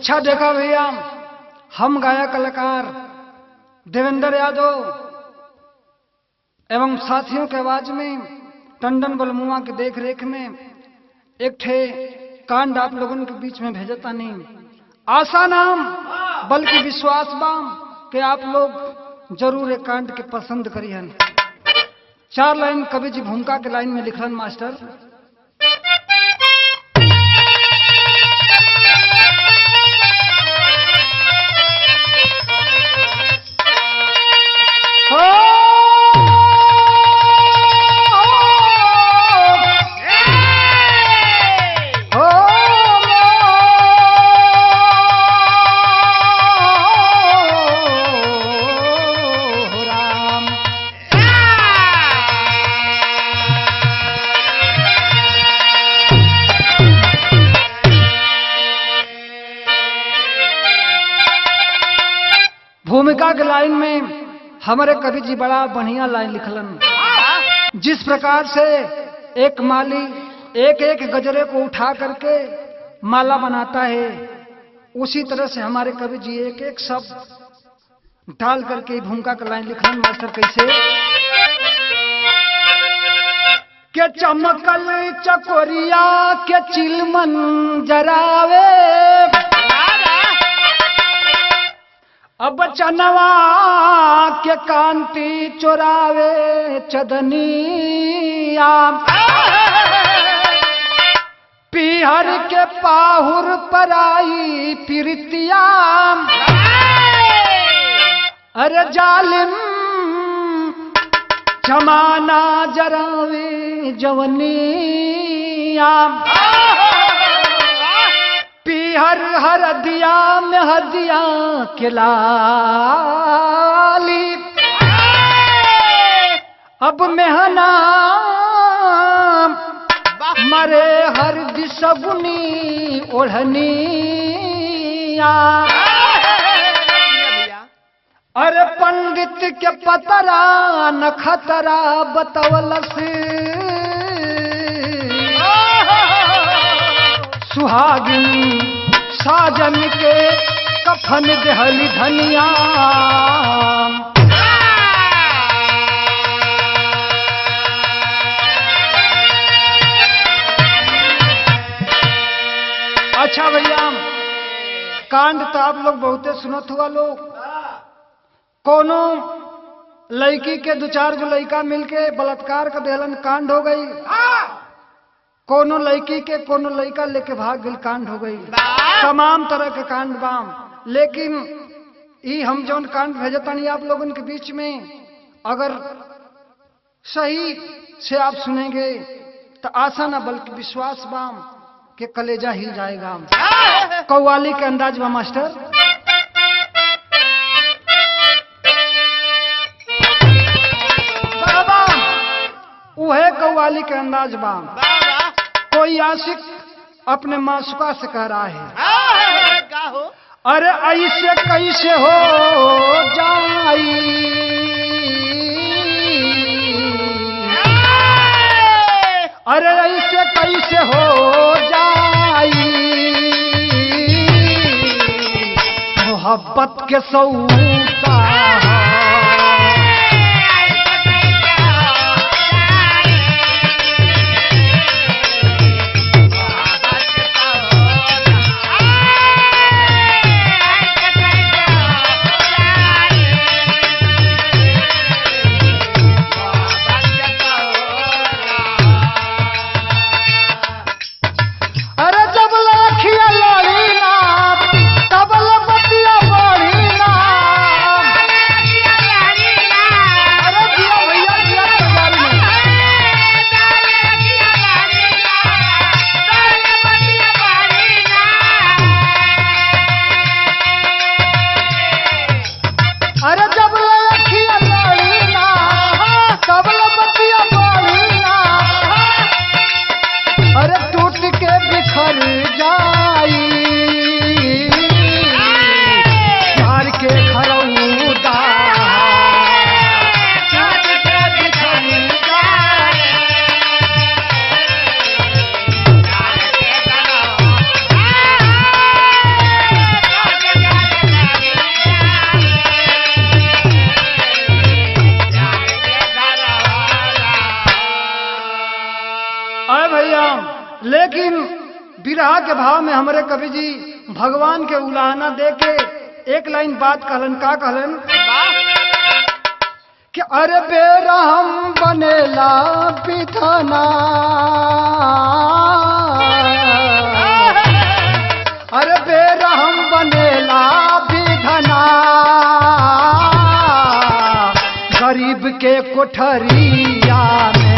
अच्छा देखा भैया, हम गायक कलाकार देवेंद्र यादव एवं साथियों के आवाज में टंडन बलमुआ की देख रेख में एक ठे कांड आप लोगों के बीच में भेजता नहीं। आशा नाम बल्कि विश्वास बाम कि आप लोग जरूर एक कांड के पसंद करियन। 4 लाइन कवि जी भूमिका के लाइन में लिखलन मास्टर। भूमिका के लाइन में हमारे कवि जी बड़ा बढ़िया लाइन लिखलन। जिस प्रकार से एक माली एक एक गजरे को उठा करके माला बनाता है, उसी तरह से हमारे कवि जी एक एक शब्द डाल करके भूमिका का लाइन लिखलन मास्टर। कैसे के चमकल चकोरिया के चिलमन जरावे, अब चनवा के कांति चोरावे चदनिया, पीहर के पाहुर पराई पिरतिया, अरे जालिम जमाना जरावे जवनिया, हर हर दिया में हदिया के लाली, अब मेहना मरे हर दिशगुनी ओढ़निया, अरे पंडित के पतरा न खतरा बतवलस, सुहागिन साजन के कफन देहली धनिया। अच्छा भैया, कांड तो आप लोग बहुते सुनत हुआ लोग। कोनो लड़की के 2-4 गो लड़का मिलके बलात्कार कर देहलन, कांड हो गई। कोनो लड़की के कोनो लड़का लेके भाग गई, कांड हो गई। तमाम तरह के कांड बाम। लेकिन ये हम जौन कांड भेजता नहीं आप लोगों के बीच में, अगर सही से आप सुनेंगे तो आशा ना बल्कि विश्वास बाम के कलेजा हिल जाएगा। कव्वाली के अंदाज बा मास्टर। वह कव्वाली के अंदाज बा। कोई आशिक अपने मासूका से कह रहा है, अरे ऐसे कैसे हो जाई, अरे ऐसे कैसे हो जाई, मोहब्बत के सौदा लेकिन विरह के भाव में हमारे कवि जी भगवान के उलाहना दे के एक लाइन बात कहलन, का कहलन कि अरे बेरहम बनेला विधना, अरे बेरहम बनेला विधना, गरीब के कोठरिया में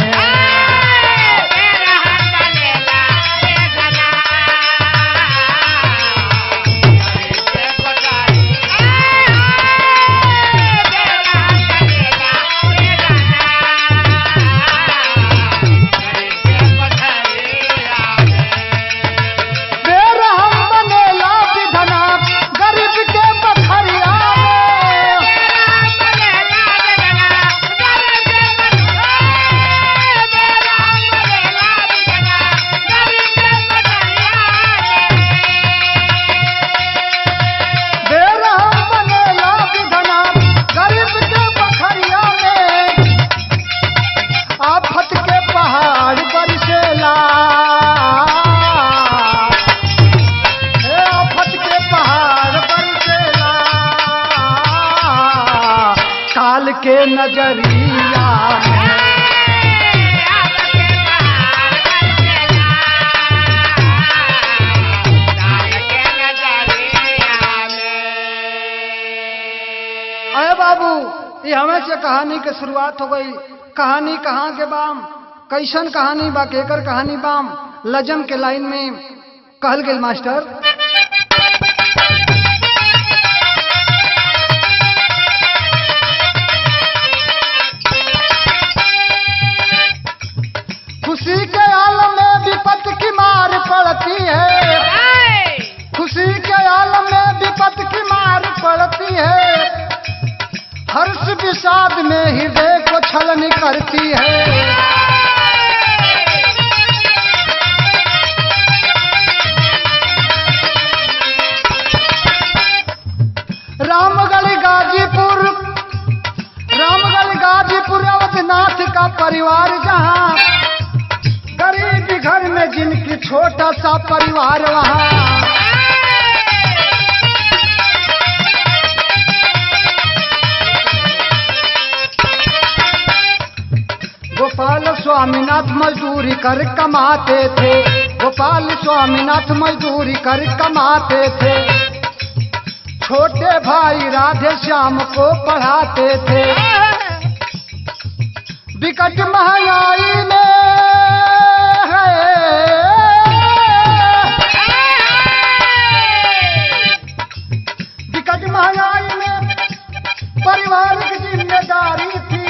के नजरिया अरे बाबू, ये हमें से कहानी के शुरुआत हो गई। कहानी कहाँ के बाम, कैसन कहानी बा, केकर कहानी बाम, लजम के लाइन में कहल गेल मास्टर। खुशी के आलम में विपत की मार पड़ती है, खुशी के आलम में विपत की मार पड़ती है, हर्ष विषाद में हृदय को छलनी करती है। रामगढ़ गाजीपुर अवधनाथ का परिवार जहाँ, गरीब घर में जिनकी छोटा सा परिवार वहाँ, गोपाल स्वामीनाथ मजदूरी कर कमाते थे, गोपाल स्वामीनाथ मजदूरी कर कमाते थे, छोटे भाई राधे श्याम को पढ़ाते थे। विकट महंगाई में विकट महंगाई में परिवार की जिम्मेदारी थी,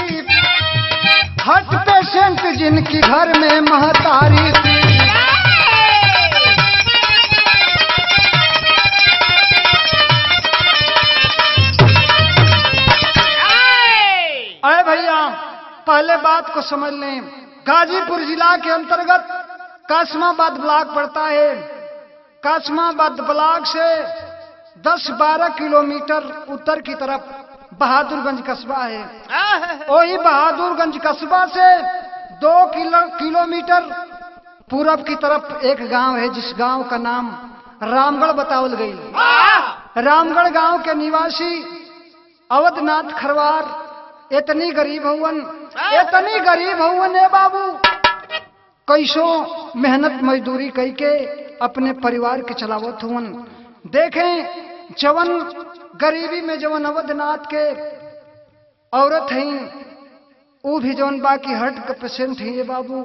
हार्ट पेशेंट जिनकी घर में महतारी थी। अरे भैया, पहले बात को समझ लें। गाजीपुर जिला के अंतर्गत कासमाबाद ब्लॉक पड़ता है। कासमाबाद ब्लॉक से 10-12 किलोमीटर उत्तर की तरफ बहादुरगंज कस्बा है। वही बहादुरगंज कस्बा से 2 किलोमीटर पूरब की तरफ एक गांव है, जिस गांव का नाम रामगढ़ बतावल गई। रामगढ़ गांव के निवासी अवधनाथ खरवार इतनी गरीब हुवन है बाबू, कैसो मेहनत मजदूरी कई के अपने परिवार के चलावत हुवन। देखें, जवन गरीबी में जवन अवधनाथ के औरत हैं, वो भी जवन बाकी हार्ट का पेशेंट है बाबू।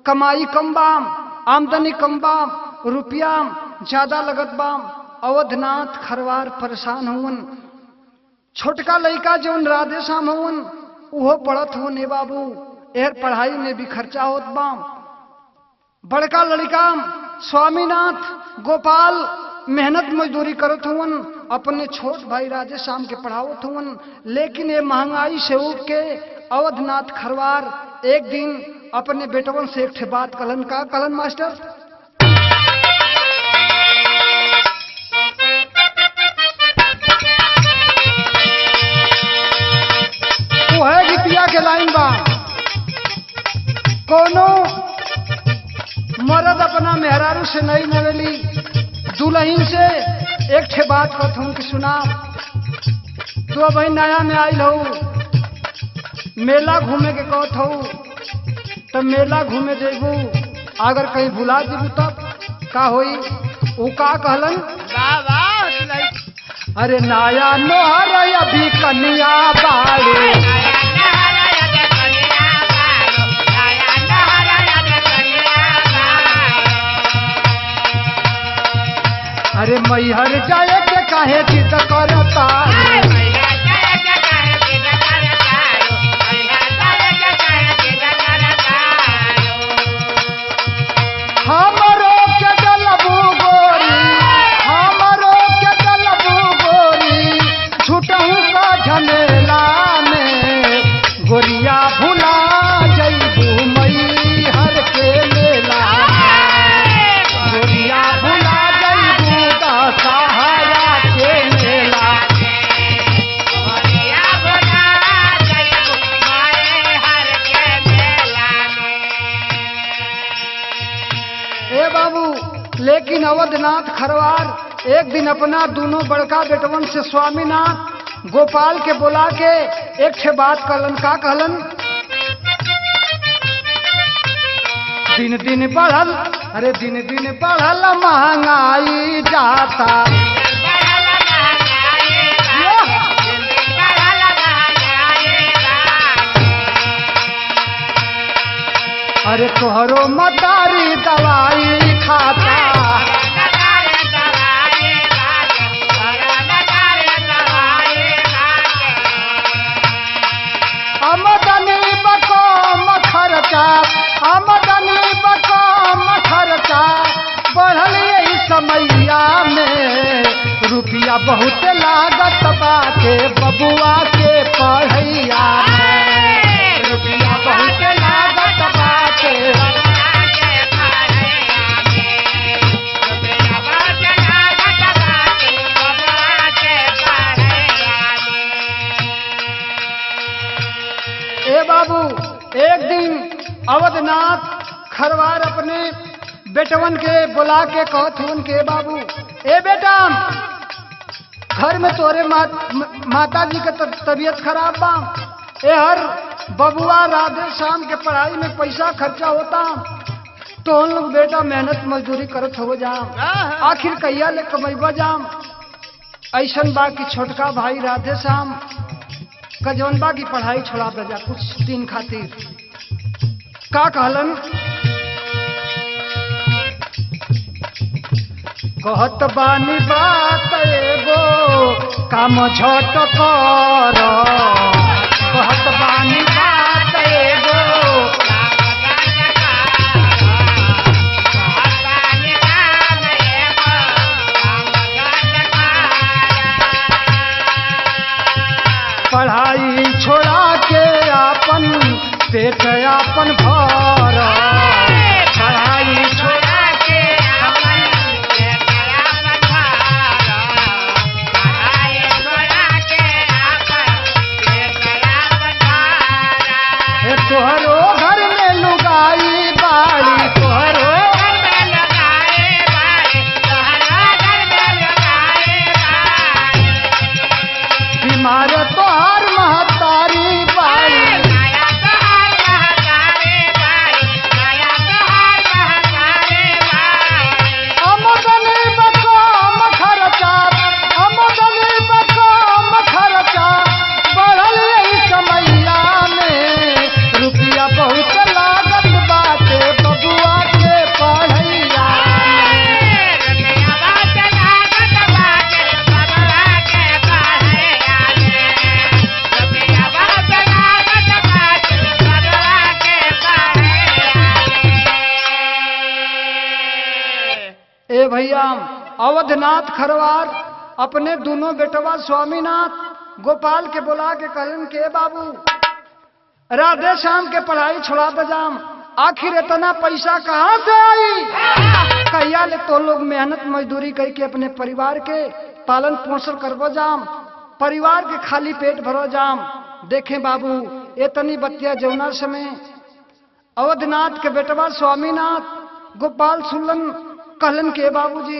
कमाई कम बाम, आमदनी कम बाम, रुपया ज्यादा लगत बाम। अवधनाथ खरवार परेशान हुवन। छोटका लड़का जवन राधे श्याम हुवन, वो पढ़त हुन हे बाबू, एर पढ़ाई में भी खर्चा होत बाम। बड़का लड़का स्वामीनाथ गोपाल मेहनत मजदूरी करत हुवन, अपने छोट भाई राधे श्याम के पढ़ावत हुवन। लेकिन ये महंगाई से उठ के अवधनाथ खरवार एक दिन अपने बेटवन से एक बात कहलन। का कहलन मास्टर? वो है गीतिया के लाइन बा, कोनो मर्द अपना मेहरारू से नहीं नवेली, दुल्हन से एक ठे बात कहूँ कि सुना, तू अब नया में आई हो, मेला घूमे के कहत हो, तब मेला घूमे जेबू, अगर कहीं भुला जेबू तब का होई? ऊ का कहलन, अरे नाया नोहर अभी कन्या बाड़े, अरे मैहर जाए के काहे जिद करता, हमरो के दलबू गोरी, हमरो के दलबू गोरी, छुटहू का झमेला में, गोरिया भुला जइबू मैहर के मेला, गोरिया भुला जइबू दशहरा के मेला। ए बाबू, लेकिन अवधनाथ खरवार एक दिन अपना दोनों बड़का बेटवन से स्वामीनाथ गोपाल के बुला के एक ठे बात कहलन। का कहलन, दिन दिन बढ़ल, अरे दिन दिन बढ़ल महंगाई जाता, अरे तोहरो मदारी दवाई खाता, आमदनी बकम खर्चा, आमदनी बकम खर्चा, बढ़ल यही समैया में, रुपया बहुत लागत बाटे बबुआ के पढ़ैया में, रुपया बहुत लागत बाटे, ए बाबू, एक दिन अवधनाथ खरवार अपने बेटवन के बुला के कहत हुन के, बाबू ए बेटा, घर में तोरे माता जी के तबीयत खराब बा, ए हर बबुआ राधे शाम के पढ़ाई में पैसा खर्चा होता, तो हम लोग बेटा मेहनत मजदूरी करत हो जाम, आखिर कहिया ले कमैबा जाम, ऐसन बा कि छोटका भाई राधे श्याम कजौनबा की पढ़ाई छोड़ा दे जा कुछ दिन खातिर। का कहलन, कहत बानी बात एगो काम झट कर, कहत बानी बात एगो, पढ़ाई छोड़ा के आपन पेट आपन भर, पढ़ाई छोड़ा के आपन पेट आपन भर, पढ़ाई छोड़ा के आपन पेट आपन भर, तोहरो घर में लुगाई बाड़ी, तोहरो घर में लुगाई बाड़ी, तोहरो घर में लुगाई बाड़ी, बीमार तोहर महतारी बाड़ी, आमदनी बकम खर्चा, आमदनी बकम खर्चा, बढ़ल यही समैया में, रुपया बहुत लागत बाटे बबुआ के पढ़ैया में, रुपया बहुत लागत बाटे बबुआ के पढ़ैया में, रुपया बहुत लागत बाटे बबुआ के पढ़ैया में। ए भैया, अवधनाथ खरवार अपने दोनों बेटवा स्वामीनाथ गोपाल के बुला के कहलन के, बाबू राधे श्याम के पढ़ाई छोड़ा दे जाम, आखिर इतना पैसा कहाँ से आई, कहिया ले तो लोग मेहनत मजदूरी करके अपने परिवार के पालन पोषण करबो जाम, परिवार के खाली पेट भरो जाम। देखें बाबू, इतनी बतिया जौना समय अवधनाथ के बेटवा स्वामीनाथ गोपाल सुनलन कहलन के बाबूजी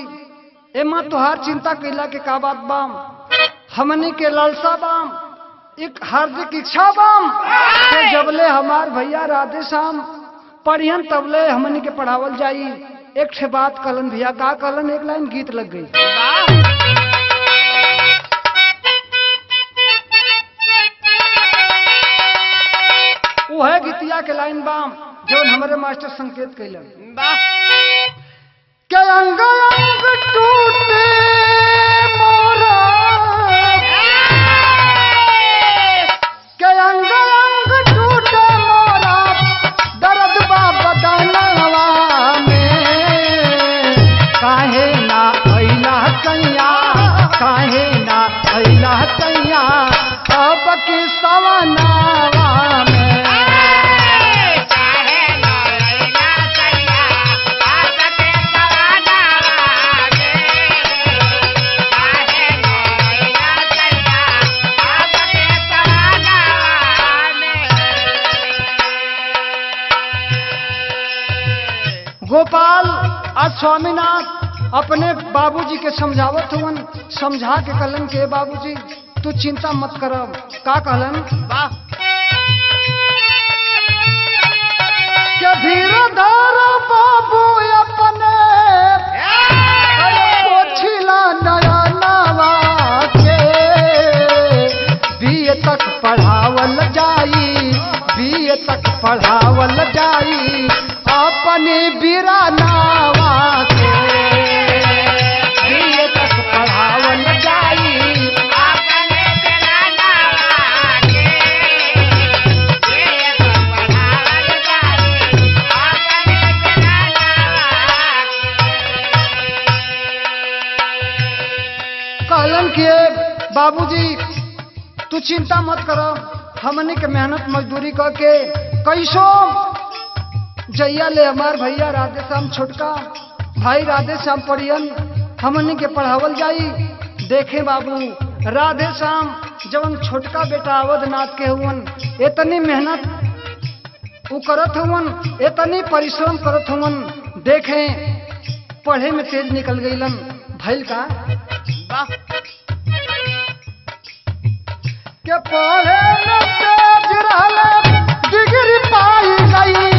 एमा तोहार चिंता कैला के का बात बाम, हमनी के लालसा बाम, एक हार्दिक इच्छा बाम के जबले हमार भैया राधे श्याम पढ़ियन तबले हमनी के पढ़ावल जाई। एक ठे बात कहलन भैया, का कहलन, एक लाइन गीत लग गई। वह गीतिया के लाइन बाम जो हमारे मास्टर संकेत कैलन के अंग अंग टूटे मोरा, के अंग अंग टूटे मोरा, दर्द बा बदनवा में, काहे ना अइला कैया, काहे ना अइला कैया, अब की सवनावा में। गोपाल और स्वामीनाथ अपने बाबूजी के समझावत हुवन, समझा के कहलन के बाबूजी तू चिंता मत कर। का कहलन, के धीरे धारा बाबू अपने पोछिला नया नवा के, बीए तक पढ़ावल जाई, बीए तक पढ़ावल जाई, अपने बिरानावा के बीए तक पढ़ावल जाई, अपने बिरानावा के बीए तक पढ़ावल जाई, अपने बिरानावा के। कहलन के बाबूजी तू चिंता मत करो, हमने के मेहनत मजदूरी करके कैसो जैया ले हमार भैया राधे श्याम छोटका भाई राधे श्याम पढ़ियन हमनी के पढ़ावल जाई। देखे बाबू राधे श्याम जवन छोटका बेटा अवधनाथ के हुवन, इतनी मेहनत वो करत हुवन, इतनी परिश्रम करत हुवन, देखे पढ़े में तेज निकल गईलन। भइल का के पढ़े में तेज रहले, डिग्री पाई गई,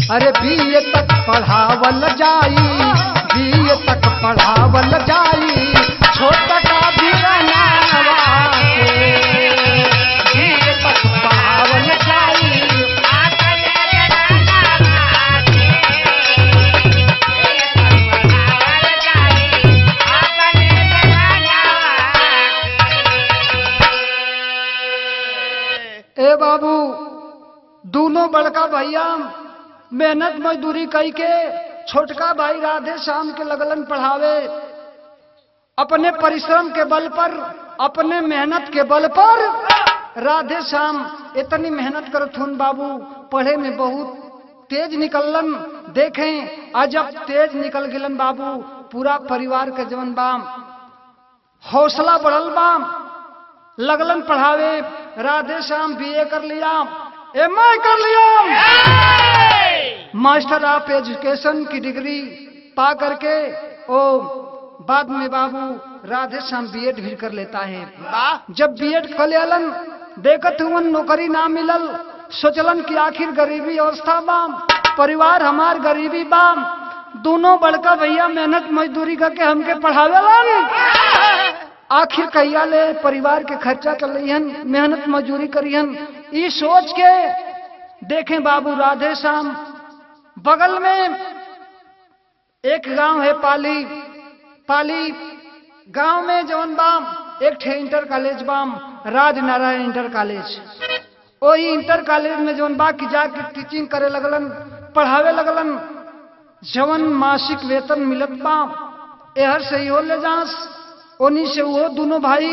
अरे बीए तक पढ़ावल जाई, बीए तक पढ़ावल जाई, छोटा का बिरानावा के बीए तक पढ़ावल जाई, अपने बिरानावा के बीए तक पढ़ावल जाई, अपने बिरानावा के। ए बाबू दोनों बड़का भैया मेहनत मजदूरी कई के छोटका भाई राधे श्याम के लगलन पढ़ावे, अपने परिश्रम के बल पर, अपने मेहनत के बल पर राधे श्याम इतनी मेहनत करत हुन बाबू, पढ़े में बहुत तेज निकलन। देखें आज जब तेज निकल गिलन बाबू, पूरा परिवार के जवन बाम हौसला बढ़ल बाम, लगलन पढ़ावे। राधे श्याम बीए कर लिया, एमए कर लिया, मास्टर ऑफ एजुकेशन की डिग्री पा करके ओ बाद में बाबू राधे श्याम बीएड भी कर लेता है। जब बीएड कर लेलन, देखत हुवन नौकरी ना मिलल, सोचलन कि आखिर गरीबी अवस्था बाम, परिवार हमार गरीबी बाम, दोनों बड़का भैया मेहनत मजदूरी करके हमके पढ़ावेलन। आखिर कहिया ले परिवार के खर्चा चलिहन, मेहनत मजदूरी करिहन, ये सोच के देखें बाबू राधे श्याम बगल में एक गांव है पाली। पाली गांव में जौन बाम एक ठे इंटर कॉलेज बाम, राज नारायण इंटर कॉलेज। वही इंटर कॉलेज में जौन बा की जाके टीचिंग करे लगलन, पढ़ावे लगलन। जवन मासिक वेतन मिलत बा एहर से ही हो ले जास, उन्हीं से वो दोनों भाई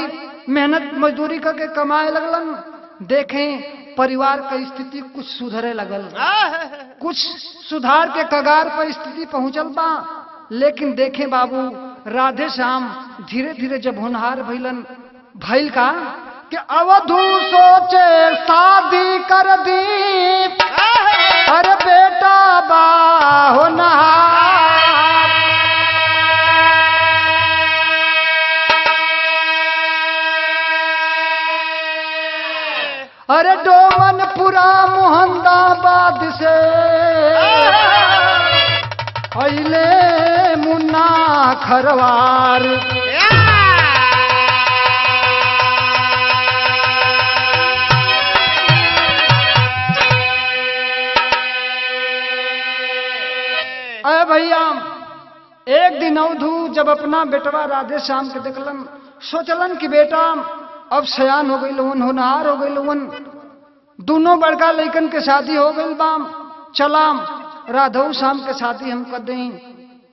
मेहनत मजदूरी करके कमाए लगलन। देखें परिवार का स्थिति कुछ सुधरे लगल, कुछ सुधार के कगार पर स्थिति पहुंचल बा। लेकिन देखें बाबू राधे श्याम धीरे धीरे जब होनहार भइलन, भइल का कि अवधू सोचे शादी कर दी, अरे बेटा बा होनहार। अरे डोमनपुरा मोहम्मदाबाद से अइले मुन्ना खरवार। अरे भैया एक दिन अवधू जब अपना बेटवा राधे श्याम के देखलन, सोचलन कि बेटा अब सयान हो गई लोन, होनहार हो गई लोन, दोनों बड़का लइकन के शादी हो गई बाम, चलाम राधव श्याम के शादी हम कर दें।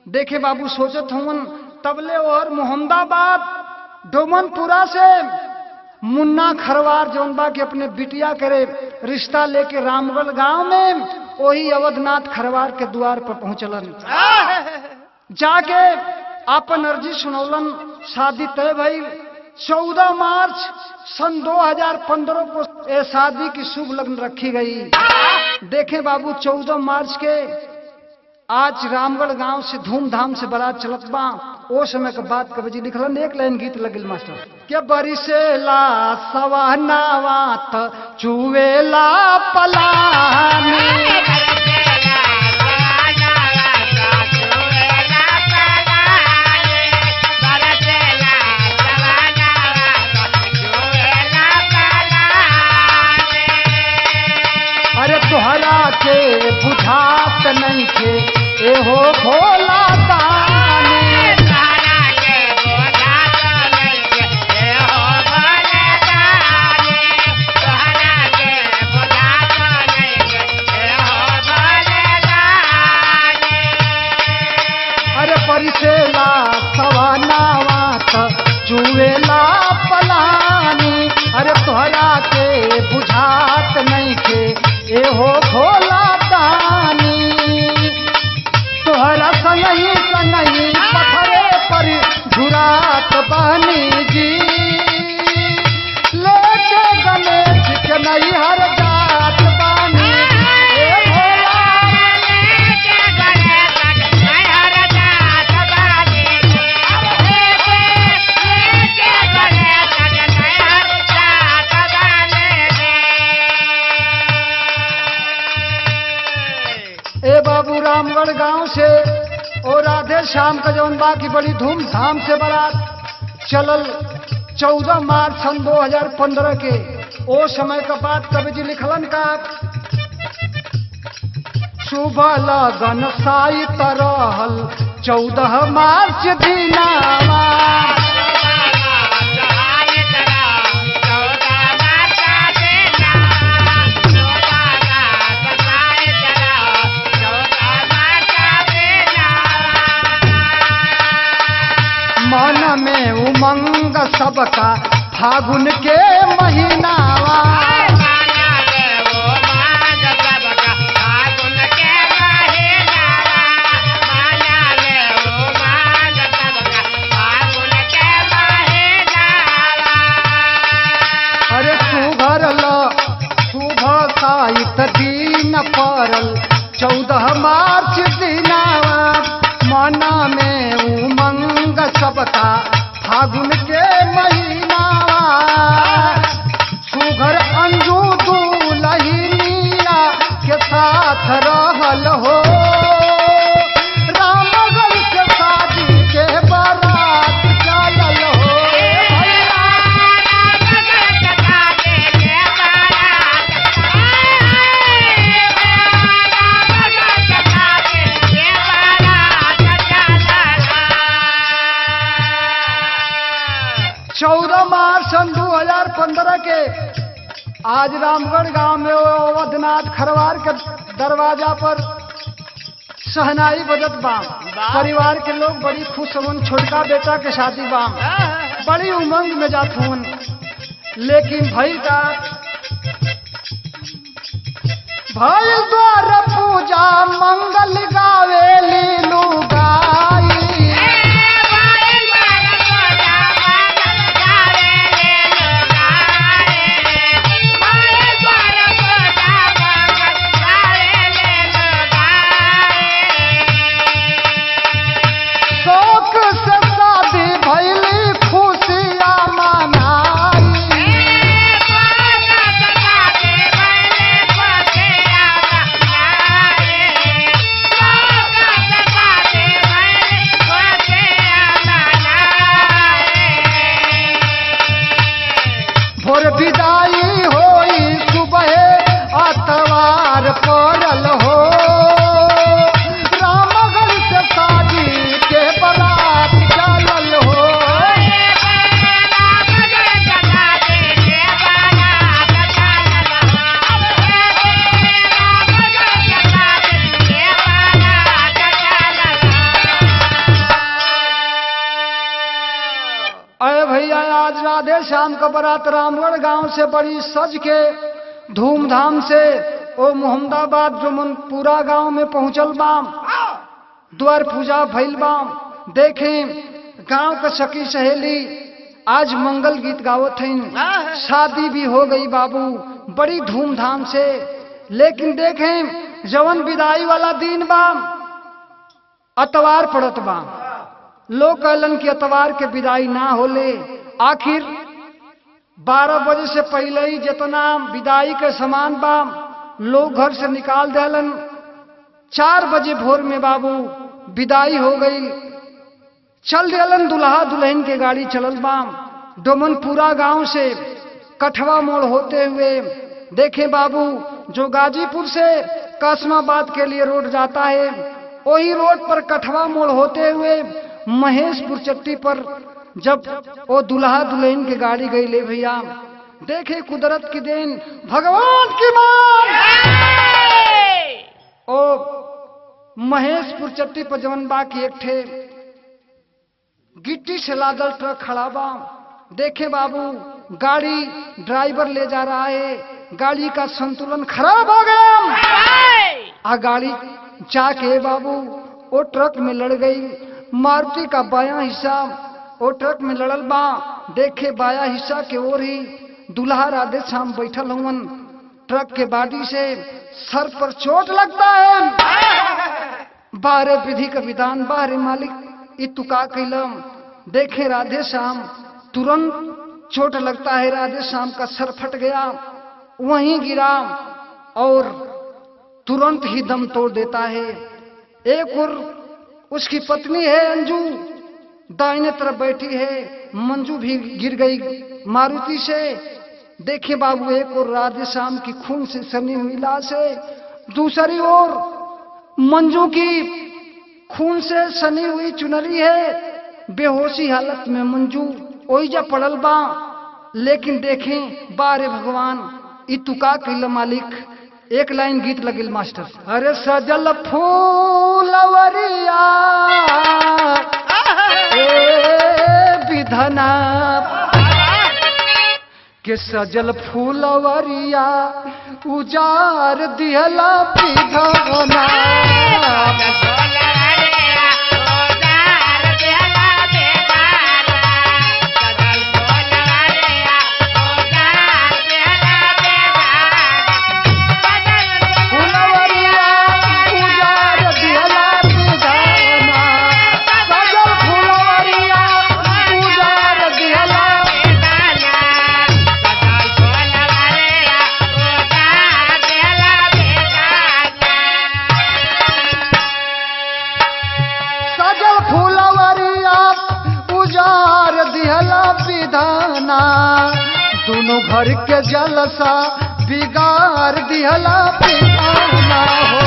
देखे बाबू सोचत हूँ तबले और मोहम्मदाबाद डोमनपुरा से मुन्ना खरवार जौन बा के अपने बिटिया करे रिश्ता लेके रामगढ़ गांव में वही अवधनाथ खरवार के द्वार पर पहुंचलन। जाके आपन अर्जी सुनौलन, शादी तय भई। 14 मार्च सन 2015 को ये शादी की शुभ लग्न रखी गई। देखें बाबू 14 मार्च के आज रामगढ़ गांव से धूमधाम से बारात चलत बा। ओ समय के बाद कवि जी लिखलन, एक लाइन गीत लगिल मास्टर के बरिसेला सवानावात चुवेला पलानी। तोहरा के बुझात नहीं थे एहो भोला दानी। तोहरा के बुझात नहीं थे एहो भोला दानी। तोहरा के बुझात नहीं थे एहो भोला दानी। अरे परिसेला सवानावात जुवेला पलानी। अरे तोहरा के बुझात नहीं थे एहो भोला दानी। तोहरा संगही पथरे पर झुरात बहनी जी, लेके गणेश के नहीं हर जात बानी। ए भोला लेके गणेश के नहीं हर जात बानी। लेके गणेश के नहीं हर जात बानी। ए बाबू रामगढ़ गांव से और राधे श्याम का जौन बा की बड़ी धूमधाम से बारात चलल। 14 मार्च सन 2015 के ओ समय का बात कवि जी लिखलन का, सुबह लगन साइत रहल 14 मार्च दिनावा। मन में उमंग सबका फागुन के महीनावा। अरे सुभर सुबह साइत दिन परल 14 मार्च दिनावा। मना में उमंग सबका फागुन के महीनावा। सुघर अंजू दुलहिनिया के साथ रहल हो, रामगढ़ के शादी के बारात चलल हो। 14 मार्च सन 2015 के आज रामगढ़ गांव में अवधनाथ खरवार के दरवाजा पर सहनाई बजत बाम। परिवार के लोग बड़ी खुश होन, छोटका बेटा के शादी बाम, बड़ी उमंग में जात होन। लेकिन भाई का भाई द्वार पूजा मंगल गावे लीलू गाई। शौक से शादी भैली खुशियाँ मनाई। भोर विदाई होई सुबह अतवार पड़ल हो। रामगढ़ से शादी के बारात चलल हो। अरे भैया आज राधे श्याम का बारात रामगढ़ गांव से बड़ी सज के धूमधाम से ओ मोहम्मदाबाद जो पूरा गांव में पहुंचल बाम। द्वार पूजा भइल बाम। देखें गांव का सखी सहेली आज मंगल गीत गावत हैं। शादी भी हो गई बाबू बड़ी धूमधाम से। लेकिन देखें जवन विदाई वाला दिन बाम अतवार पड़त बाम। लोग कहलन कि अतवार के विदाई ना होले। आखिर 12 बजे से पहले ही जितना विदाई के सामान बा लोग घर से निकाल देलन। 4 बजे भोर में बाबू विदाई हो गई। चल देलन दुल्हा दुल्हन के गाड़ी चलल बाम। डोमनपुरा गांव से कठवा मोड़ होते हुए देखे बाबू जो गाजीपुर से कासमाबाद के लिए रोड जाता है वही रोड पर कठवा मोड़ होते हुए महेशपुर चट्टी पर जब वो दुल्हा दुल्हन की गाड़ी गई ले भैया देखे कुदरत की देन भगवान की मान। ओ महेशपुर चट्टी पर जवन बा की एक ठे गिट्टी से लादल ट्रक खड़ा बा। देखे बाबू गाड़ी ड्राइवर ले जा रहा है। गाड़ी का संतुलन खराब हो गया। गाड़ी जाके बाबू वो ट्रक में लड़ गई। मारुति का बायां हिस्सा वो ट्रक में लड़ल बा। देखे बाया हिस्सा के ओर ही दुल्हा राधे श्याम बैठल हुवन। ट्रक के बाडी से सर पर चोट लगता है। बाहरे विधि का विधान बाहरे मालिक इतुका कैलम। देखे राधे श्याम तुरंत चोट लगता है। राधे श्याम का सर फट गया वहीं गिरा और तुरंत ही दम तोड़ देता है। एक और उसकी पत्नी है अंजू दाहिने तरफ बैठी है। मंजू भी गिर गई मारुति से। देखिए बाबू एक और राधे श्याम की खून से सनी हुई लाश है। दूसरी ओर मंजू की खून से सनी हुई चुनरी है। बेहोशी हालत में मंजू ओइजा पड़ल बा। लेकिन देखें बारे भगवान इतुका कैल मालिक। एक लाइन गीत लगिल मास्टर। अरे सजल फूलवरिया विधना के सजल फूलवरिया उजार दिहला विधना। दोनों घर के जलसा बिगाड़ दिहला पिताना हो।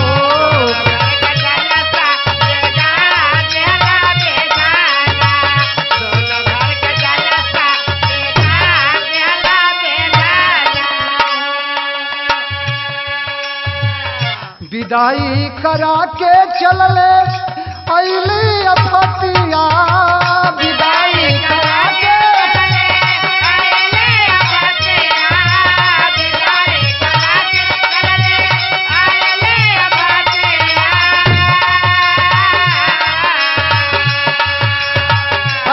विदाई करा के चलले अइली अफतिया विदाई करा के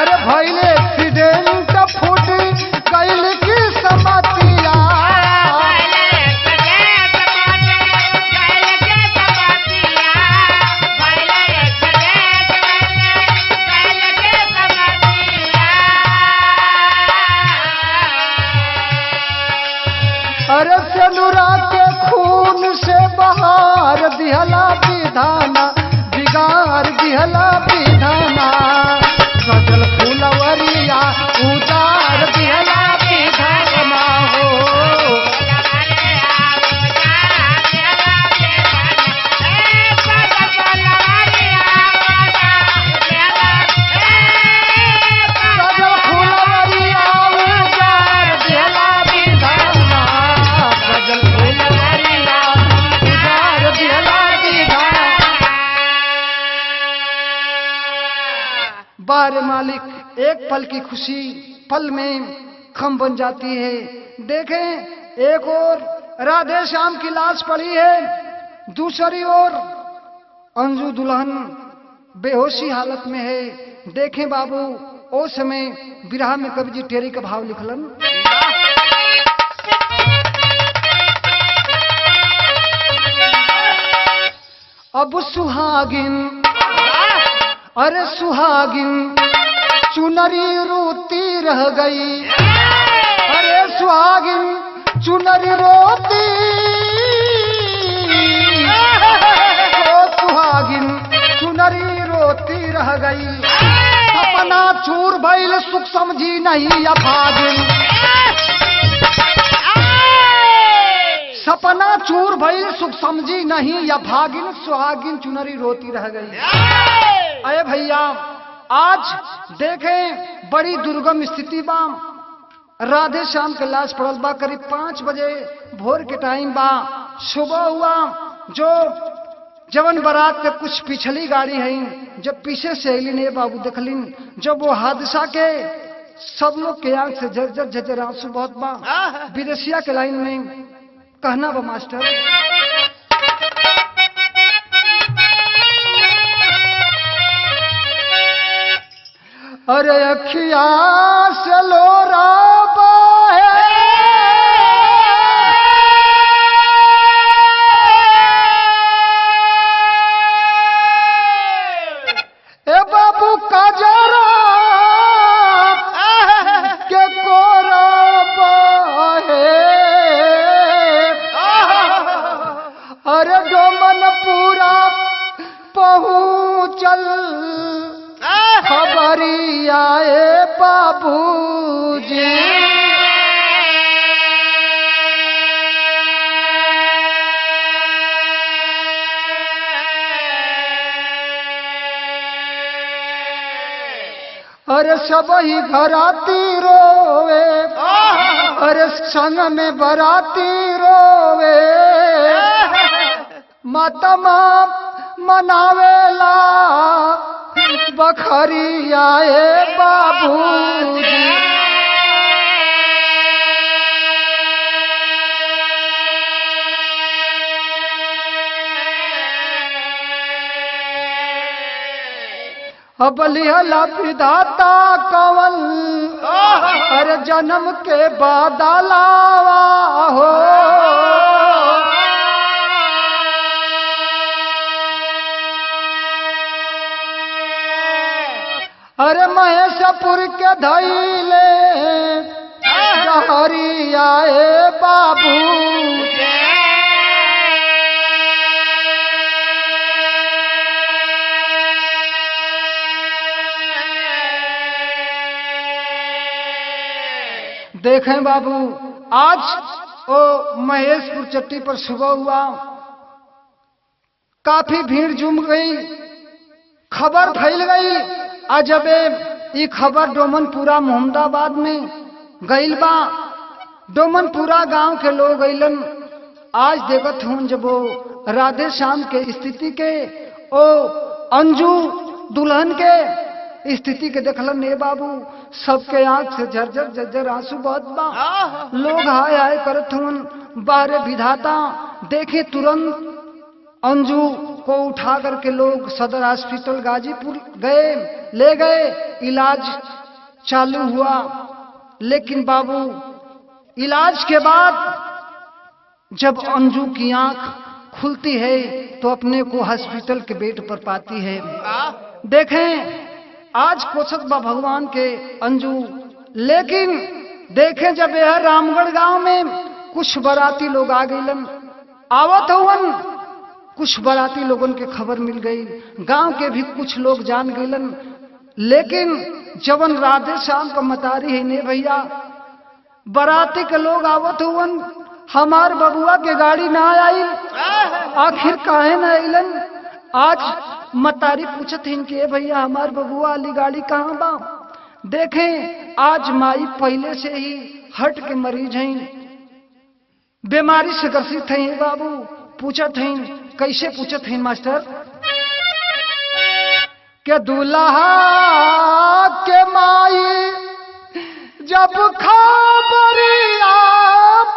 अरे भइले एक्सीडेंट फूट गइल की समतिया अरे सेनुरा के खून से बहार दिहला विधाना बिगाड़ दिहला विधाना सजल फूलवरिया उतार दिहला विधाना हो सजल फूलवरिया उतार दिहला विधाना सजल फूलवरिया उतार दिहला विधाना। बार मालिक एक पल की खुशी पल में खम बन जाती है। देखें एक और राधे श्याम की लाश पड़ी है, दूसरी ओर अंजू दुल्हन बेहोशी हालत में है। देखें बाबू ओ समय विरह में कवि जी टेरी का भाव लिखलन। अब सुहागिन अरे सुहागिन चुनरी रोती रह गई अरे सुहागिन चुनरी रोती ओ सुहागिन चुनरी रोती रह गई सपना चूर भइल सुख समझी नहीं अभागिन सपना चूर भइल सुख समझी नहीं या भागिन सुहागिन चुनरी रोती रह गई। अरे भैया आज देखें बड़ी दुर्गम स्थिति बा। राधे श्याम के लाश पड़ल बा करीब 5 बजे भोर के टाइम बा। सुबह हुआ जो जवन बारात के कुछ पिछली गाड़ी है जब पीछे से अली ने बाबू देखलिन जब वो हादसा के सब लोग के आंख से झरझर झरझर आंसू बहुत बा। विदेशिया के लाइन में कहना बा मास्टर अरे अखिया से लोरा बहे ए बाबू काजरा के कोरा बहे अरे डोमन पूरा पहुँचल खबरिया ए बाबूजी अरे सब ही घराती रोवे अरे संग में बराती रोवे मातमा मनावेला बखरिया ए बाबूजी अब लिहला विधाता कवन अरे जन्म के बादलावा हो अरे महेशपुर के धैले हरिया ए बाबू देखें बाबू आज ओ महेशपुर चट्टी पर सुबह हुआ काफी भीड़ जुम गई खबर फैल गई अजबे ये खबर डोमनपुरा मोहम्मदाबाद में गईल बा डोमनपुरा गांव के लोग गईलन आज देखत हूं जब वो राधे श्याम के स्थिति के, ओ अंजू दुल्हन के स्थिति के देखलन ए बाबू, सबके आंख से झरझर झरझर आंसू बहत बा। लोग हाय हाय करत हुन, बाहरे विधाता देखे तुरंत अंजू को उठा करके लोग सदर हॉस्पिटल गाजीपुर गए, ले गए, इलाज चालू हुआ। लेकिन बाबू इलाज के बाद जब अंजू की आंख खुलती है तो अपने को हॉस्पिटल के बेड पर पाती है। देखें आज कोसत बा भगवान के अंजू, लेकिन देखें जब यह रामगढ़ गांव में कुछ बाराती लोग आ गईलन, आवत हुवन, कुछ बाराती लोगन के खबर मिल गई, गांव के भी कुछ लोग जान गईलन। लेकिन जवन राधे श्याम का मतारी है ने भैया, बाराती के लोग आवत हुवन, हमार बबुआ के गाड़ी ना आई, आखिर काहे ना अइलन। आज मतारी पूछत हैं कि भैया हमार बबुआ वाली गाड़ी कहाँ बा। देखें आज माई पहले से ही हट के मरीज हैं, बीमारी से ग्रसित हैं बाबू। पूछत हैं, कैसे पूछत हैं मास्टर, के दूल्हा के माई जब खबरिया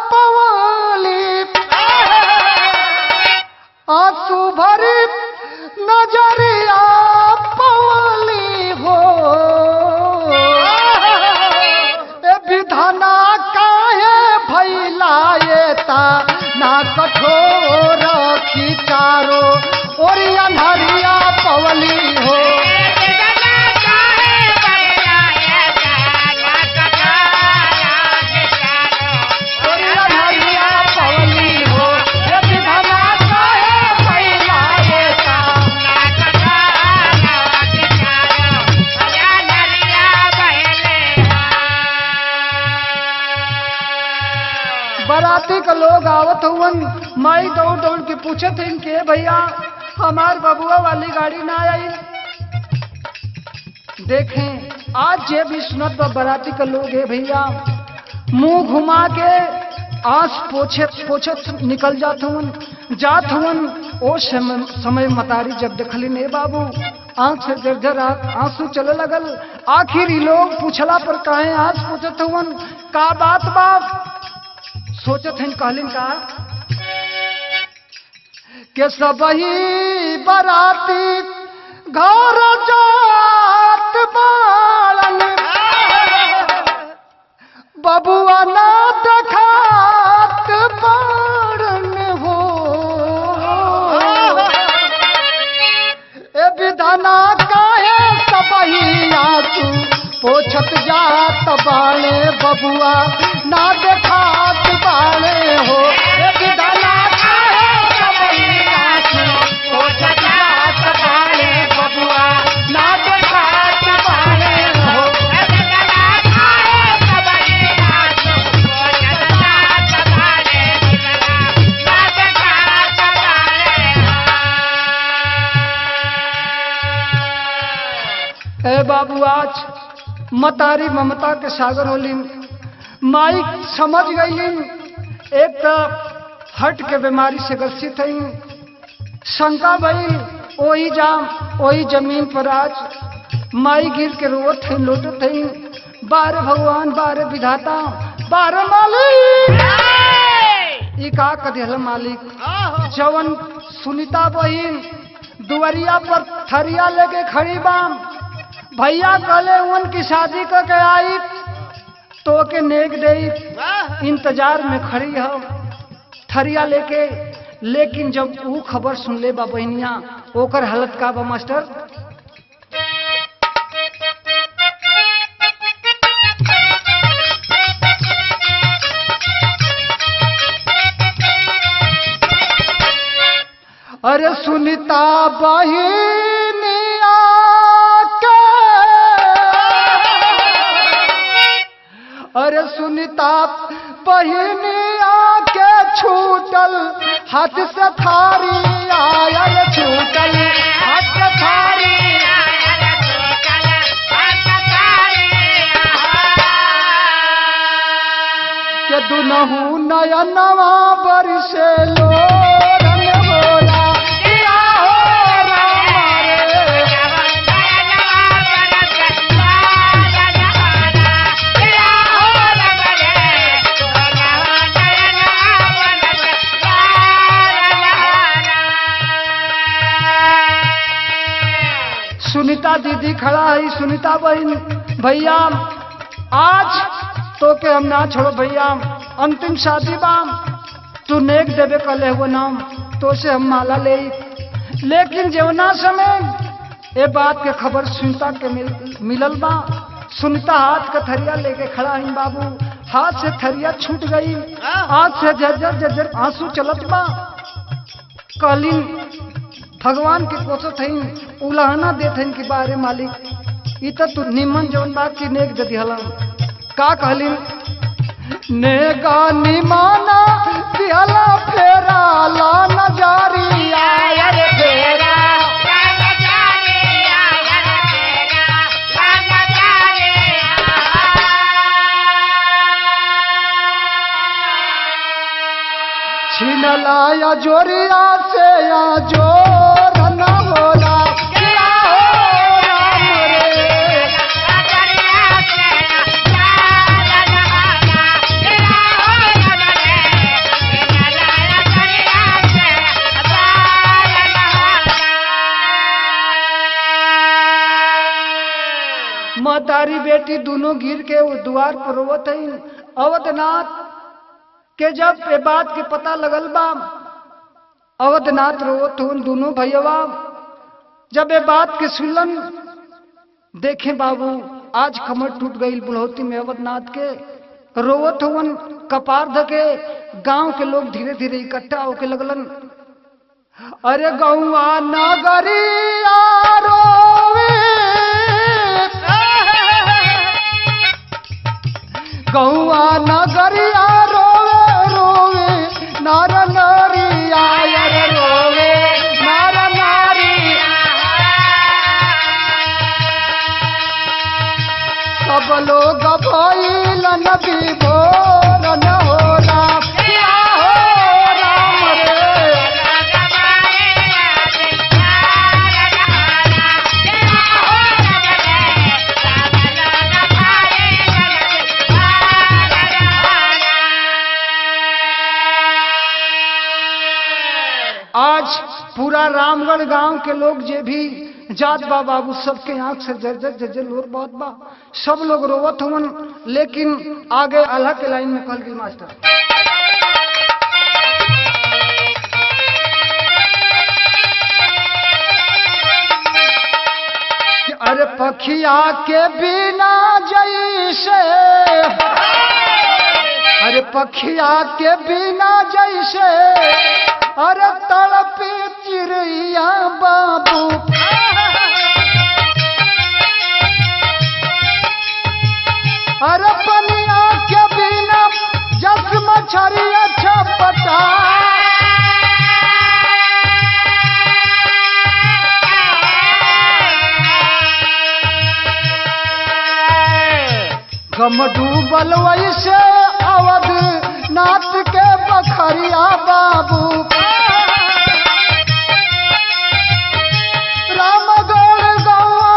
पवाली, आंसू भरी नजरिया पवाली हो, ए विधाना काहे भैलायता ना कठोर खिचारो और अन्हरिया पवली हो। बाराती के लोग आवत हुवन, माई दौड़ दौड़ के पूछत हैं कि भैया हमार बबुआ वाली गाड़ी ना आई। देखें आज जे भी सुनत बाराती के लोग है भैया, मुंह घुमा के आंस पोछत निकल जात हुवन। ओ समय मतारी जब देखली ने बाबू, आंख से झरझर आंसू चले लगल। आखिर ही लोग पूछला पर काहे आंस पोछत हुवन, का बात बाप सोचत हैं। कहलिन का के सबही बराती घर जात बालन, बबुआ ना देखात बारन हो, ए विधाना काहे सबही आंसू पोछत जात बाणे, बबुआ ना देखात बाणे हो, ए विधाना काहे सबही आंसू पोछत जात बाणे, बबुआ ना देखात बाणे हो, ए विधाना काहे सबही आंसू पोछत जात बाणे, बबुआ ना देखात बाणे हो। ए बाबू आज मतारी ममता के सागर होली, माई समझ गई, एक तरफ हट के बीमारी से ग्रसित है, शंका भई वही जाम वही जमीन पर आज माई गिर के रोत है, लोटत है। बारे भगवान, बारे विधाता, बारे मालिक, ई का कदिहल मालिक। जवन सुनीता बहिन दुवरिया पर थरिया लेके खड़ी बाम, भैया कहले उनकी शादी करके आई तो के नेक दे, इंतजार में खड़ी हो थरिया लेके। लेकिन जब वो खबर सुन ले बा बहनिया, ओकर हालत का बा मास्टर। अरे सुनीता बहिनिया के, अरे सुनीता बहिनिया के छूटल हाथ से थारी आयल, छूटल हाथ से थारी आयल, छूटल हाथ से थारी के दुनहु नयनवा बरसे लोरन हो। सुनीता दीदी खड़ा है, सुनीता बहन भैया आज तो के हम ना छोड़ो भैया, अंतिम शादी बाम तू नेक देवे कले वो नाम तो से हम माला ले। लेकिन जवना समय ये बात के खबर सुनीता के मिलल बा, सुनीता हाथ का थरिया लेके खड़ा है बाबू, हाथ से थरिया छूट गई, आंख से झरझर झरझर आंसू चलत बा। कहलिन भगवान के कोसत हईन, उलाहना देत हईन कि बारे मालिक इ त तू निमन जवन बा कि नेक दे दिहला। का कहलिन नेगा निमाना दिहला फेरा ला नजारिया रे फेरा छीन लाया जोरिया से या जोर न होला क्या हो राम रे। मतारी बेटी दोनों गिर के वो द्वार पर रोवत हईन। अवधनाथ के जब ये बात के पता लगल बा, अवधनाथ रोवत हुन दोनों भैया। जब ये बात के सुनलन देखे बाबू आज कमर टूट गई बुढ़ौती में अवधनाथ के, रोवत हुन कपार धके। गांव के लोग धीरे धीरे इकट्ठा होके लगलन, अरे गौआ नगरिया रोवे, गौआ नगरिया रोवे रोवे नार नारिया रे रोवे नार नारिया। सब लोग भइलन विभोर न होला क्या हो राम रे। आज पूरा रामगढ़ गांव के लोग जे भी जात बा बाबू सबके आंख से जर्जर जर्जर लोर बहुत बा, सब लोग रोवत हुवन। लेकिन आगे अल्लाह के लाइन में कहल गई मास्टर कि अरे पखिया के बिना जैसे, अरे पखिया के बिना जैसे, अरे तड़पे चिड़ैया बाबू, अरे पनिया के बिना जस मछरिया छपटा। गम डूबल वैसे अवध नाथ के बखरिया बाबू, रामगढ़ गौआ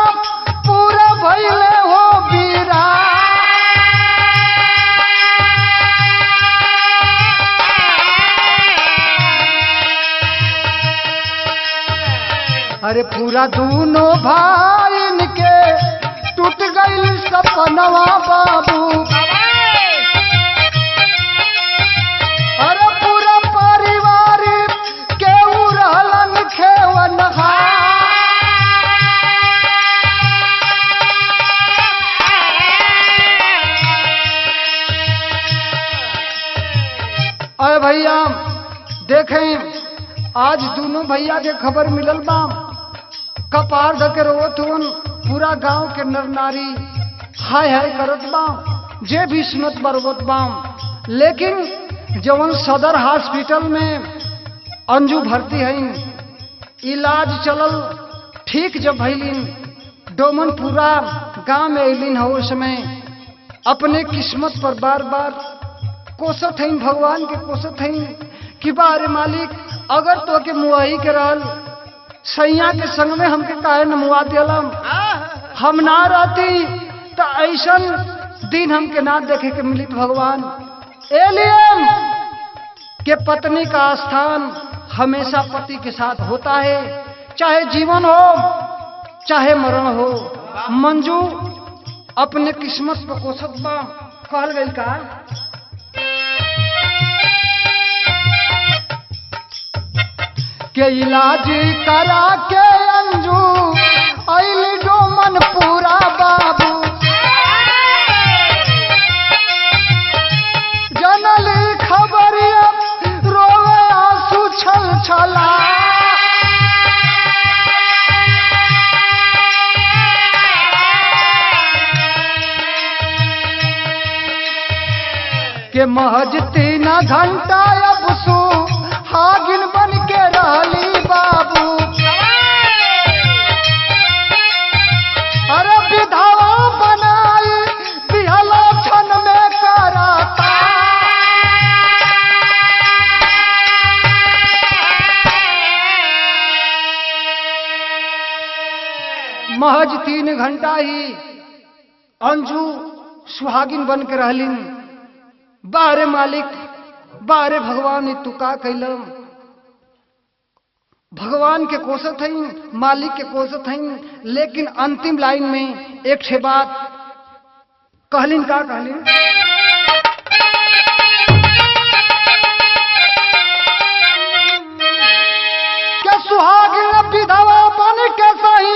पूरा भइले हो बीरा। अरे पूरा दोनों भाईन के टूट गई सपनवा बाबू, अरे पूरा परिवार के उड़लन खेवन। अरे भैया देखें आज दोनों भैया के खबर मिलल बा, कपार धके रोवत हुन। पूरा गांव के नर नारी हाय हाय करत बा, जे भी सुनत बरवत बा। लेकिन जवन सदर हॉस्पिटल में अंजू भर्ती हईन, इलाज चलल ठीक जब भइलिन, डोमन पूरा गांव में अलिन हो। उस समय अपने किस्मत पर बार बार कोसत हईन, भगवान के कोसत हईन कि बारे मालिक अगर तो के मुआही के रहल सैया के संग में हमके काहे न मुआ दिलम, हम ना रहती तो ऐसन दिन हमके ना देखे के मिलित भगवान। एलियम के पत्नी का स्थान हमेशा पति के साथ होता है, चाहे जीवन हो चाहे मरण हो। मंजू अपने किस्मत पर कोसत बा। कहल गई का के इलाज करा के अंजू अइली डोमन पूरा बाबू जनली खबरिया रोवे आंसू छल छला के महज 3 घंटा अब सुहागिन बन के रहली बाबू। अरे विधवा बनाई दिहला क्षण में कराता महज 3 घंटा ही अंजू सुहागिन बन के रहलिन। बारे मालिक बारे भगवान तू का कैलम। भगवान के कोसत हई मालिक के कोसत हई। लेकिन अंतिम लाइन में एक ठे बात कहलिन का कहलिन के सुहागिन विधवा बन के सही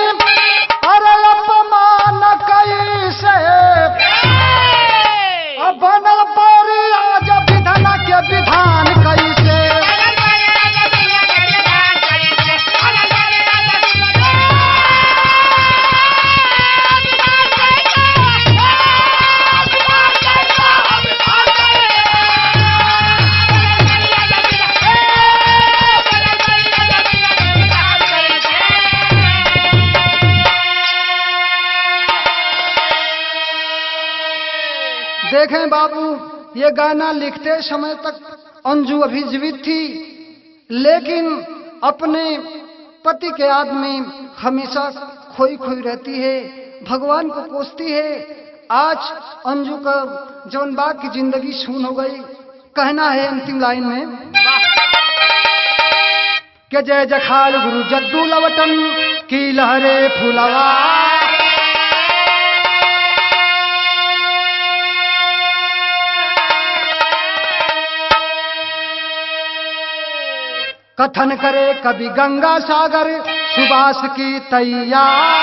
अरे अपमान कैसे बनल परी आज विधान के विधान कैसे देखें बाबू ये गाना लिखते समय तक अंजू अभी जीवित थी लेकिन अपने पति के याद में हमेशा खोई खोई रहती है। भगवान को कोसती है। आज अंजू का जौन बाग की जिंदगी सून हो गई। कहना है अंतिम लाइन में कि जय जखाड़ गुरु जद्दू लवटन की लहरे फुलवा कथन करे कभी गंगा सागर सुबास की तैयार